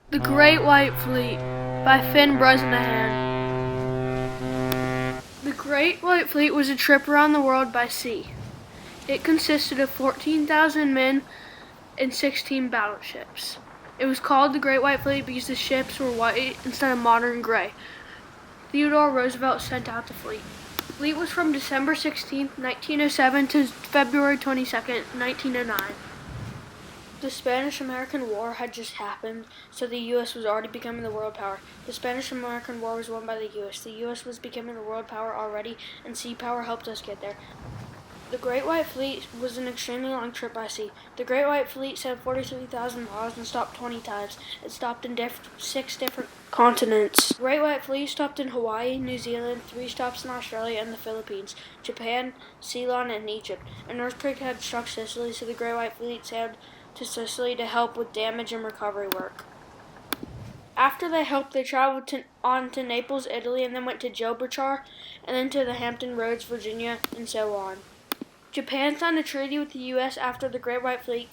The Great White Fleet by Dtd Bresnahan. The Great White Fleet was a trip around the world by sea. It consisted of 14,000 men and 16 battleships. It was called the Great White Fleet because the ships were white instead of modern gray. Theodore Roosevelt sent out the fleet. The fleet was from December 16, 1907 to February 22, 1909. The Spanish-American War had just happened, so the U.S. was already becoming the world power. The Spanish-American War was won by the U.S. The U.S. was becoming the world power already, and sea power helped us get there. The Great White Fleet was an extremely long trip by sea. The Great White Fleet sailed 43,000 miles and stopped 20 times. It stopped in 6 different continents. The Great White Fleet stopped in Hawaii, New Zealand, 3 stops in Australia and the Philippines, Japan, Ceylon, and Egypt. An earthquake had struck Sicily, so the Great White Fleet sailed to Sicily to help with damage and recovery work. After they helped, they traveled on to Naples, Italy, and then went to Gibraltar, and then to the Hampton Roads, Virginia, and so on. Japan signed a treaty with the U.S. after the Great White Fleet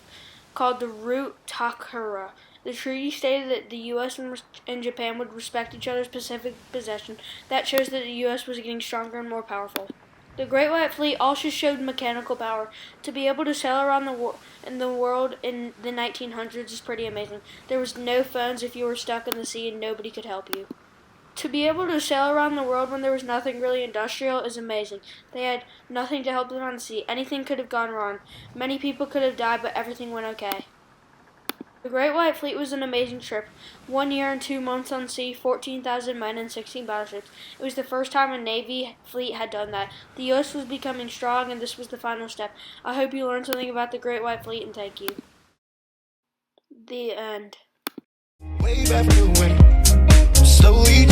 called the Route Takara. The treaty stated that the U.S. and Japan would respect each other's Pacific possession. That shows that the U.S. was getting stronger and more powerful. The Great White Fleet also showed mechanical power. To be able to sail around the world in the 1900s is pretty amazing. There was no phones if you were stuck in the sea and nobody could help you. To be able to sail around the world when there was nothing really industrial is amazing. They had nothing to help them on the sea. Anything could have gone wrong. Many people could have died, but everything went okay. The Great White Fleet was an amazing trip. 1 year and 2 months on sea, 14,000 men and 16 battleships. It was the first time a Navy fleet had done that. The U.S. was becoming strong, and this was the final step. I hope you learned something about the Great White Fleet, and thank you. The end. Way back when, slowly